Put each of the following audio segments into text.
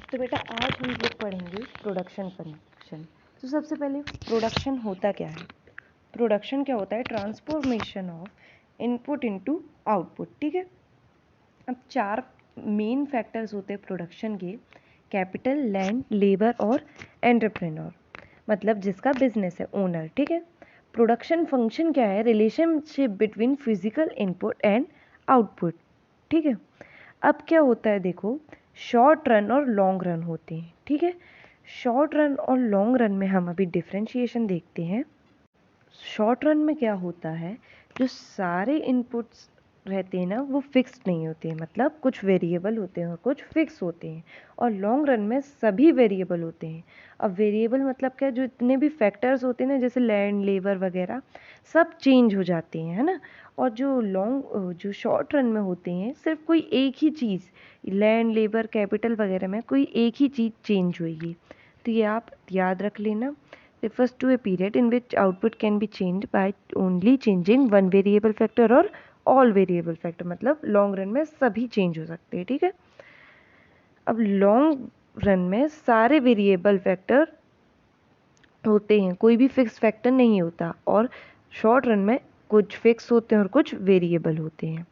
तो बेटा आज हम लोग पढ़ेंगे प्रोडक्शन फंक्शन। तो सबसे पहले प्रोडक्शन होता क्या है? प्रोडक्शन क्या होता है? Transformation of input into output. ठीक है, अब 4 मेन फैक्टर्स होते हैं प्रोडक्शन के: कैपिटल, लैंड, लेबर और एंटरप्रेन्योर, मतलब जिसका बिजनेस है, ओनर। ठीक है, प्रोडक्शन फंक्शन क्या है? Relationship between physical input and output. ठीक है, अब क्या होता है देखो, शॉर्ट रन और लॉन्ग रन होते हैं। ठीक है, शॉर्ट रन और लॉन्ग रन में हम अभी डिफरेंशिएशन देखते हैं। शॉर्ट रन में क्या होता है, जो सारे इनपुट्स रहते हैं ना वो फिक्स्ड नहीं होते हैं, मतलब कुछ वेरिएबल होते हैं और कुछ फिक्स होते हैं। और लॉन्ग रन में सभी वेरिएबल होते हैं। अब वेरिएबल मतलब क्या, जो इतने भी फैक्टर्स होते हैं ना, जैसे लैंड, लेबर वगैरह, सब चेंज हो जाते हैं, है ना। और जो शॉर्ट रन में होते हैं, सिर्फ कोई एक ही चीज़, लैंड, लेबर, कैपिटल वगैरह में कोई एक ही चीज़ चेंज होगी। तो ये आप याद रख लेना। refers to a period in which output can be changed by only changing one variable factor or all variable factor, मतलब लॉन्ग रन में सभी चेंज हो सकते हैं। ठीक है, अब लॉन्ग रन में सारे वेरिएबल फैक्टर होते हैं, कोई भी फिक्स फैक्टर नहीं होता। और शॉर्ट रन में कुछ फिक्स होते हैं और कुछ वेरिएबल होते हैं।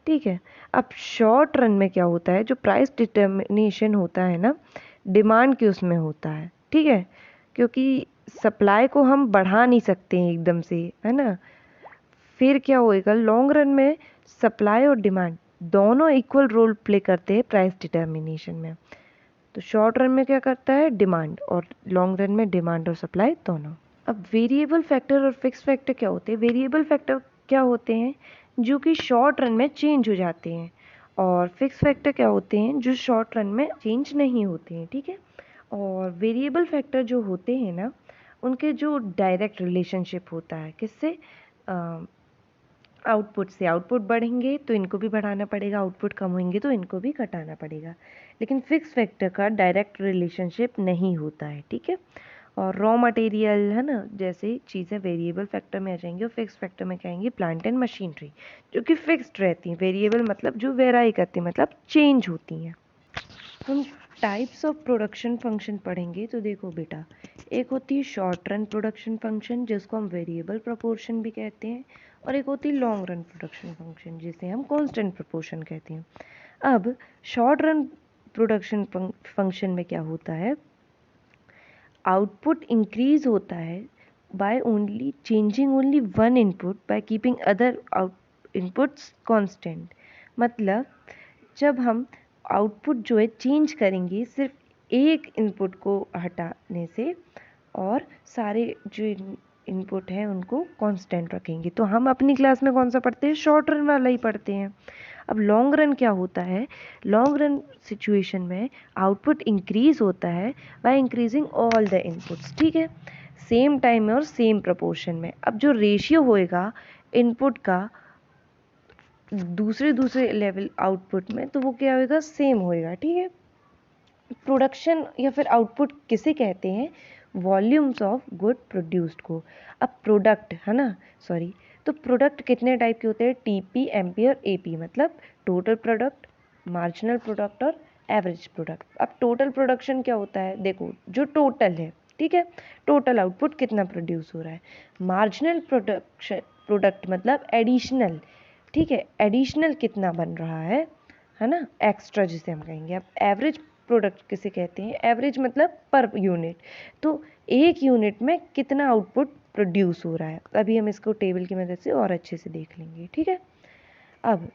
ठीक है, अब शॉर्ट रन में क्या होता है, जो प्राइस डिटर्मिनेशन होता है ना, डिमांड के उसमें होता है। ठीक है, क्योंकि सप्लाई को हम बढ़ा नहीं सकते हैं एकदम से, है ना। फिर क्या होएगा, लॉन्ग रन में सप्लाई और डिमांड दोनों इक्वल रोल प्ले करते हैं प्राइस डिटर्मिनेशन में। तो शॉर्ट रन में क्या करता है, डिमांड, और लॉन्ग रन में डिमांड और सप्लाई दोनों। अब वेरिएबल फैक्टर और फिक्स फैक्टर क्या होते हैं? वेरिएबल फैक्टर क्या होते हैं, जो कि शॉर्ट रन में चेंज हो जाते हैं। और फिक्स फैक्टर क्या होते हैं, जो शॉर्ट रन में चेंज नहीं होते हैं। ठीक है, और वेरिएबल फैक्टर जो होते हैं ना, उनके जो डायरेक्ट रिलेशनशिप होता है किससे, आउटपुट से। आउटपुट बढ़ेंगे तो इनको भी बढ़ाना पड़ेगा, आउटपुट कम होंगे तो इनको भी घटाना पड़ेगा। लेकिन फिक्स फैक्टर का डायरेक्ट रिलेशनशिप नहीं होता है। ठीक है, और रॉ मटेरियल, है ना, जैसे चीज़ें वेरिएबल फैक्टर में आ जाएंगी और फिक्स फैक्टर में क्या आएंगी, प्लांट एंड मशीनरी, जो कि फिक्स्ड रहती हैं। वेरिएबल मतलब जो वेराई करती हैं, मतलब चेंज होती हैं। हम टाइप्स ऑफ प्रोडक्शन फंक्शन पढ़ेंगे। तो देखो बेटा, एक होती है शॉर्ट रन प्रोडक्शन फंक्शन, जिसको हम वेरिएबल प्रोपोर्शन भी कहते हैं, और एक होती है लॉन्ग रन प्रोडक्शन फंक्शन, जिसे हम कांस्टेंट प्रोपोर्शन कहते हैं। अब शॉर्ट रन प्रोडक्शन फंक्शन में क्या होता है, आउटपुट इंक्रीज होता है by only changing only one input by keeping other inputs constant. मतलब जब हम आउटपुट जो है चेंज करेंगे सिर्फ एक इनपुट को हटाने से, और सारे जो इनपुट हैं उनको कांस्टेंट रखेंगे। तो हम अपनी क्लास में कौन सा पढ़ते हैं, शॉर्ट रन वाला ही पढ़ते हैं। अब लॉन्ग रन क्या होता है, लॉन्ग रन सिचुएशन में आउटपुट इंक्रीज होता है by increasing all the inputs. ठीक है, सेम टाइम में और सेम प्रपोर्शन में। अब जो रेशियो होएगा इनपुट का दूसरे लेवल आउटपुट में, तो वो क्या होएगा, सेम होएगा। ठीक है, प्रोडक्शन या फिर आउटपुट किसे कहते हैं, वॉल्यूम्स ऑफ गुड प्रोड्यूस्ड को। अब प्रोडक्ट, है ना, सॉरी, तो प्रोडक्ट कितने टाइप के होते हैं, टीपी, एमपी और एपी, मतलब टोटल प्रोडक्ट, मार्जिनल प्रोडक्ट और एवरेज प्रोडक्ट। अब टोटल प्रोडक्शन क्या होता है, देखो जो टोटल है, ठीक है, टोटल आउटपुट कितना प्रोड्यूस हो रहा है। मार्जिनल प्रोडक्ट मतलब एडिशनल, ठीक है, एडिशनल कितना बन रहा है ना, एक्स्ट्रा जिसे हम कहेंगे। अब एवरेज प्रोडक्ट किसे कहते हैं, एवरेज मतलब पर यूनिट, तो एक यूनिट में कितना आउटपुट प्रोड्यूस हो रहा है। अभी हम इसको टेबल की मदद से और अच्छे से देख लेंगे। ठीक है, अब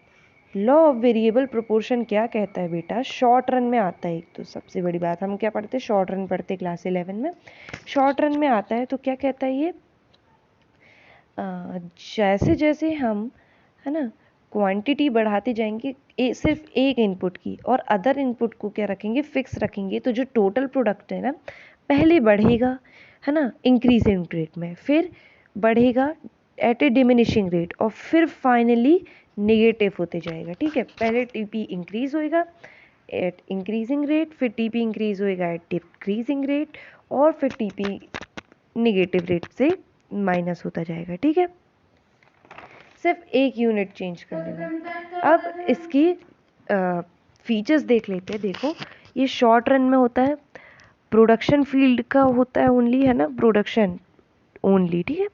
लॉ ऑफ वेरिएबल प्रोपोर्शन क्या कहता है बेटा, शॉर्ट रन में आता है। एक तो सबसे बड़ी बात, हम क्या पढ़ते हैं, शॉर्ट रन पढ़ते क्लास 11 में। शॉर्ट रन में आता है तो क्या कहता है ये, जैसे जैसे हम, है ना, क्वांटिटी बढ़ाते जाएंगे सिर्फ एक इनपुट की, और अदर इनपुट को क्या रखेंगे, फिक्स रखेंगे, तो जो टोटल प्रोडक्ट है ना, पहले बढ़ेगा, है ना, इंक्रीजिंग रेट में, फिर बढ़ेगा एट ए डिमिनिशिंग रेट, और फिर फाइनली नेगेटिव होते जाएगा। ठीक है, पहले टीपी इंक्रीज होएगा एट इंक्रीजिंग रेट, फिर टीपी इंक्रीज होएगा एट डिक्रीजिंग रेट, और फिर टीपी नेगेटिव रेट से माइनस होता जाएगा। ठीक है, सिर्फ एक यूनिट चेंज करने में। अब इसकी फीचर्स देख लेते हैं। देखो, ये शॉर्ट रन में होता है, प्रोडक्शन फील्ड का होता है ओनली, है ना, प्रोडक्शन ओनली, ठीक है।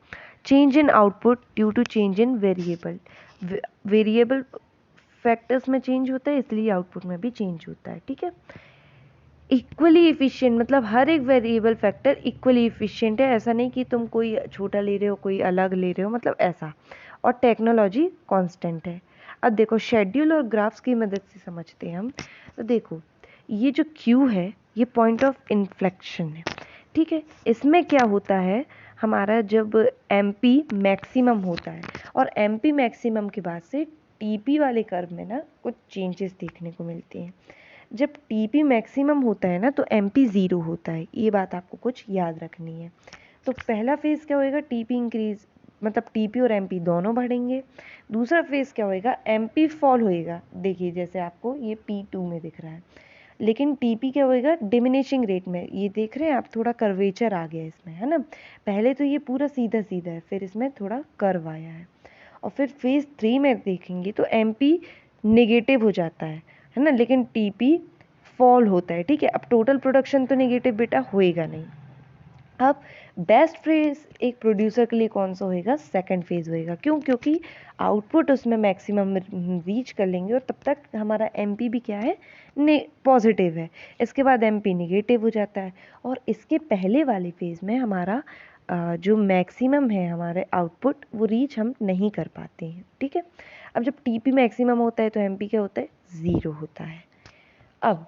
Change in output due to change in variable, variable factors में चेंज होता है इसलिए आउटपुट में भी चेंज होता है, ठीक है। इक्वली इफिशिएंट, मतलब हर एक वेरिएबल फैक्टर इक्वली इफिशिएंट है, ऐसा नहीं कि तुम कोई छोटा ले रहे हो कोई अलग ले रहे हो, मतलब ऐसा। और टेक्नोलॉजी कांस्टेंट है। अब देखो शेड्यूल और ग्राफ्स की मदद से समझते हैं हम। तो देखो ये जो क्यू है ये पॉइंट ऑफ इन्फ्लेक्शन है, ठीक है। इसमें क्या होता है, हमारा जब एमपी मैक्सिमम होता है और एमपी मैक्सिमम के बाद से टीपी वाले कर्व में ना कुछ चेंजेस देखने को मिलते हैं। जब टीपी मैक्सिमम होता है ना तो एमपी ज़ीरो होता है, ये बात आपको कुछ याद रखनी है। तो पहला फेज़ क्या होएगा, टीपी इंक्रीज, मतलब टीपी और एमपी दोनों बढ़ेंगे। दूसरा फेज़ क्या होएगा, एमपी फॉल होएगा, देखिए जैसे आपको ये P2 में दिख रहा है। लेकिन टीपी क्या होएगा, डिमिनिशिंग रेट में, ये देख रहे हैं आप, थोड़ा कर्वेचर आ गया इसमें, है ना। पहले तो ये पूरा सीधा सीधा है, फिर इसमें थोड़ा कर्व आया है। और फिर फेज़ 3 में देखेंगे तो एमपी नेगेटिव हो जाता है ना, लेकिन टीपी फॉल होता है, ठीक है। अब टोटल प्रोडक्शन तो नेगेटिव बेटा होएगा नहीं। अब बेस्ट फेज एक प्रोड्यूसर के लिए कौन सा होएगा, सेकंड फेज होएगा। क्यों, क्योंकि आउटपुट उसमें मैक्सिमम रीच कर लेंगे और तब तक हमारा एमपी भी क्या है, ने पॉजिटिव है। इसके बाद एमपी नेगेटिव हो जाता है और इसके पहले वाले फेज में हमारा जो मैक्सिमम है हमारे आउटपुट वो रीच हम नहीं कर पाते हैं, ठीक है। अब जब टीपी मैक्सिमम होता है तो एमपी क्या होता है, ज़ीरो होता है। अब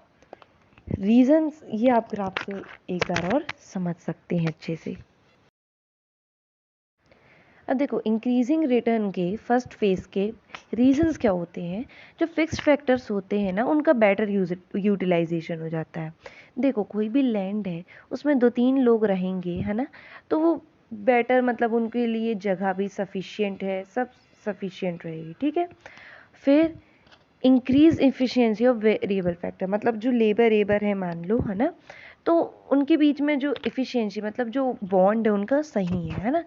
रीजंस ये आप ग्राफ से एक बार और समझ सकते हैं अच्छे से। अब देखो इंक्रीजिंग रिटर्न के फर्स्ट फेज के रीजंस क्या होते हैं, जो फिक्स्ड फैक्टर्स होते हैं ना उनका बेटर यूटिलाइजेशन हो जाता है। देखो कोई भी लैंड है उसमें 2-3 लोग रहेंगे, है ना, तो वो बेटर, मतलब उनके लिए जगह भी सफिशिएंट है, सब सफिशिएंट रहेगी, ठीक है। फिर increase efficiency of variable factor, मतलब जो लेबर एबर है मान लो, है ना, तो उनके बीच में जो इफ़िशियंसी, मतलब जो बॉन्ड है उनका सही है ना।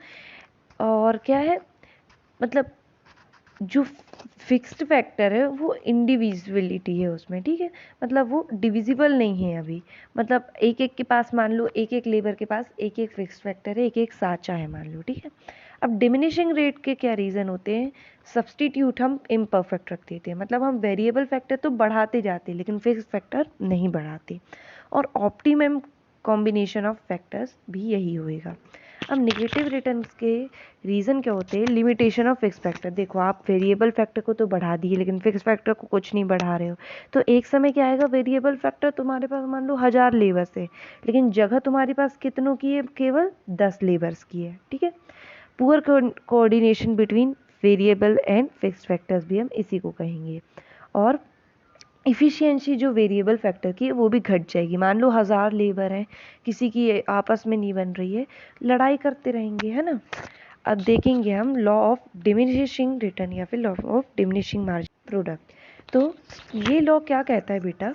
और क्या है, मतलब जो फिक्स्ड फैक्टर है वो इंडिविजुअलिटी है उसमें, ठीक है, मतलब वो डिविजिबल नहीं है अभी। मतलब एक एक के पास मान लो, एक एक लेबर के पास एक एक फिक्स्ड फैक्टर है, एक एक साचा है मान लो, ठीक है। अब डिमिनिशिंग रेट के क्या रीज़न होते हैं, सब्सटीट्यूट हम इम्परफेक्ट रख देते हैं, मतलब हम वेरिएबल फैक्टर तो बढ़ाते जाते हैं लेकिन फिक्स्ड फैक्टर नहीं बढ़ाते। और ऑप्टिमम कॉम्बिनेशन ऑफ फैक्टर्स भी यही होएगा। अब नेगेटिव रिटर्न्स के रीज़न क्या होते हैं, लिमिटेशन ऑफ फिक्स फैक्टर। देखो आप वेरिएबल फैक्टर को तो बढ़ा दिए लेकिन फिक्स फैक्टर को कुछ नहीं बढ़ा रहे हो, तो एक समय क्या आएगा, वेरिएबल फैक्टर तुम्हारे पास मान लो 1000 लेबर्स है लेकिन जगह तुम्हारे पास कितनों की है, केवल 10 लेबर्स की है, ठीक है। Poor coordination between variable and fix factors भी हम इसी को कहेंगे। और इफ़िशियंसी जो वेरिएबल फैक्टर की है वो भी घट जाएगी। मान लो 1000 लेबर हैं, किसी की आपस में नहीं बन रही है, लड़ाई करते रहेंगे, है ना। अब देखेंगे हम लॉ ऑफ डिमिनिशिंग रिटर्न या फिर law of diminishing margin product. तो ये लॉ क्या कहता है बेटा,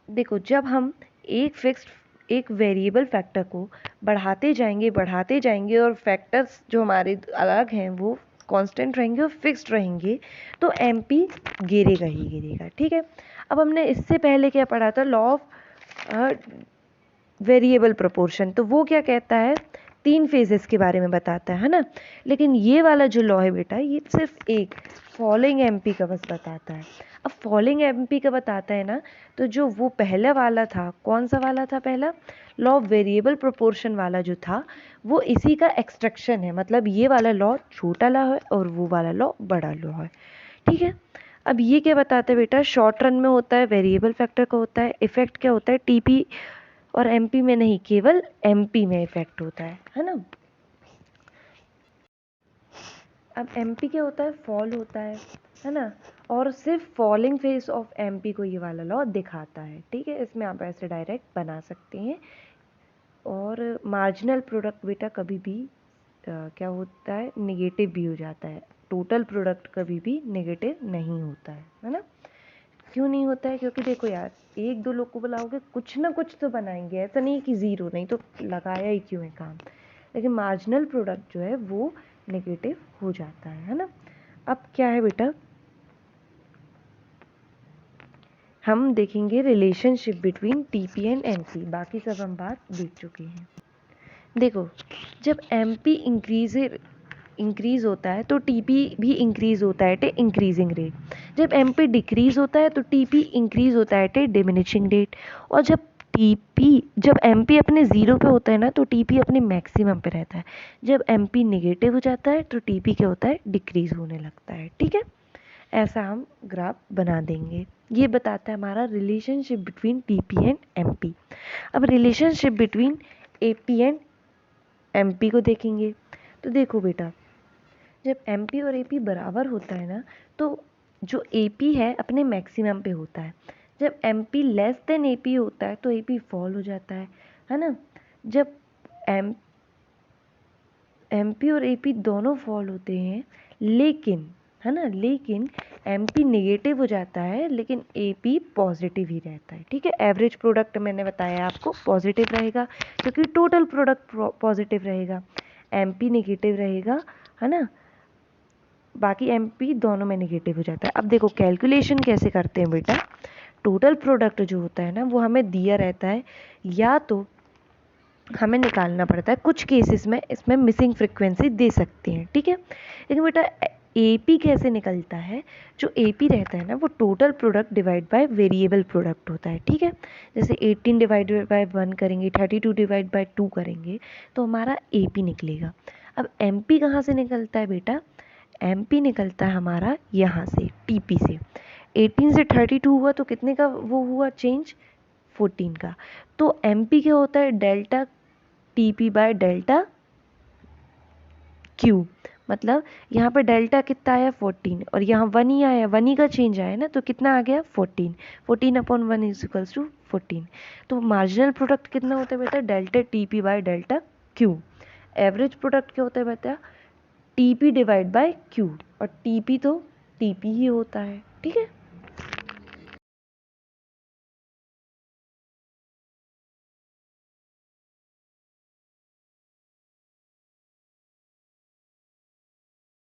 देखो जब हम एक वेरिएबल फैक्टर को बढ़ाते जाएंगे और फैक्टर्स जो हमारे अलग हैं वो कांस्टेंट रहेंगे और फिक्स्ड रहेंगे, तो एमपी गिरेगा ही गिरेगा, ठीक है। अब हमने इससे पहले क्या पढ़ा था, लॉ ऑफ वेरिएबल प्रोपोर्शन, तो वो क्या कहता है, 3 फेजेस के बारे में बताता है ना। लेकिन ये वाला जो लॉ है बेटा ये सिर्फ एक फॉलोइंग एमपी का बस बताता है। अब फॉलोइंग एमपी का बताता है ना, तो जो वो पहला वाला था, कौन सा वाला था पहला, लॉ ऑफ वेरिएबल प्रोपोर्शन वाला जो था वो इसी का एक्सट्रैक्शन है, मतलब ये वाला लॉ छोटा लॉ है और वो वाला लॉ बड़ा लॉ है, ठीक है। अब ये क्या बताता है बेटा, शॉर्ट रन में होता है वेरिएबल फैक्टर का होता है, इफेक्ट क्या होता है टीपी और एमपी में नहीं, केवल एमपी में इफेक्ट होता है ना। अब एमपी क्या होता है, फॉल होता है ना, और सिर्फ फॉलिंग फेस ऑफ एमपी को ये वाला लॉ दिखाता है, ठीक है। इसमें आप ऐसे डायरेक्ट बना सकते हैं। और मार्जिनल प्रोडक्ट बेटा कभी भी क्या होता है, नेगेटिव भी हो जाता है, टोटल प्रोडक्ट कभी भी नेगेटिव नहीं होता है ना। क्यों नहीं होता है, क्योंकि देखो यार, एक दो लोग को बुलाओगे कुछ ना कुछ तो बनाएंगे, ऐसा नहीं कि ज़ीरो, नहीं तो लगाया ही क्यों है काम। लेकिन मार्जिनल प्रोडक्ट जो है वो नेगेटिव हो जाता है ना। अब क्या है बेटा, हम देखेंगे relationship between TP and MP, बाकी सब हम बात देख चुके हैं। देखो, जब एमपी इंक्रीज होता है तो टीपी भी इंक्रीज होता है एट ए इंक्रीजिंग रेट। जब एमपी डिक्रीज होता है तो टीपी इंक्रीज होता है एट ए डिमिनिशिंग रेट। और जब एमपी अपने ज़ीरो पे होता है ना तो टीपी अपने मैक्सिमम पे रहता है। जब एमपी नेगेटिव हो जाता है तो टीपी क्या होता है, डिक्रीज होने लगता है। ठीक है, ऐसा हम ग्राफ बना देंगे। ये बताता है हमारा relationship between TP and MP. अब relationship between AP and MP को देखेंगे। तो देखो बेटा, जब एमपी और एपी बराबर होता है ना तो जो एपी है अपने मैक्सिमम पे होता है। जब एमपी लेस देन एपी होता है तो एपी फॉल हो जाता है ना। जब एमपी और एपी दोनों फॉल होते हैं, लेकिन है ना, लेकिन एमपी नेगेटिव हो जाता है लेकिन एपी पॉजिटिव ही रहता है। ठीक है, एवरेज प्रोडक्ट मैंने बताया आपको पॉजिटिव रहेगा क्योंकि टोटल प्रोडक्ट पॉजिटिव रहेगा, एमपी नेगेटिव रहेगा, है ना, बाकी एमपी दोनों में नेगेटिव हो जाता है। अब देखो कैलकुलेशन कैसे करते हैं बेटा। टोटल प्रोडक्ट जो होता है ना वो हमें दिया रहता है, या तो हमें निकालना पड़ता है, कुछ केसेस में इसमें मिसिंग फ्रीक्वेंसी दे सकते हैं। ठीक है, लेकिन बेटा एपी कैसे निकलता है, जो एपी रहता है ना वो total product divide by variable product होता है। ठीक है, जैसे 18 डिवाइडेड बाय 1 करेंगे, 32 डिवाइड बाय 2 करेंगे तो हमारा एपी निकलेगा। अब एमपी कहाँ से निकलता है बेटा, एमपी निकलता है हमारा यहाँ से टीपी से। 18 से 32 हुआ तो कितने का वो हुआ चेंज, 14 का। तो एमपी क्या होता है, delta TP by delta Q. मतलब यहाँ पे डेल्टा कितना आया 14 और यहाँ 1 ही आया, 1 ही का चेंज आया ना, तो कितना आ गया 14। 14 अपॉन 1 इज इक्वल्स टू 14। तो मार्जिनल प्रोडक्ट कितना होता है बेटा, delta TP by delta Q. Average product क्या होता है बेटा, टीपी डिवाइड बाय क्यू, और टीपी तो टीपी ही होता है। ठीक है,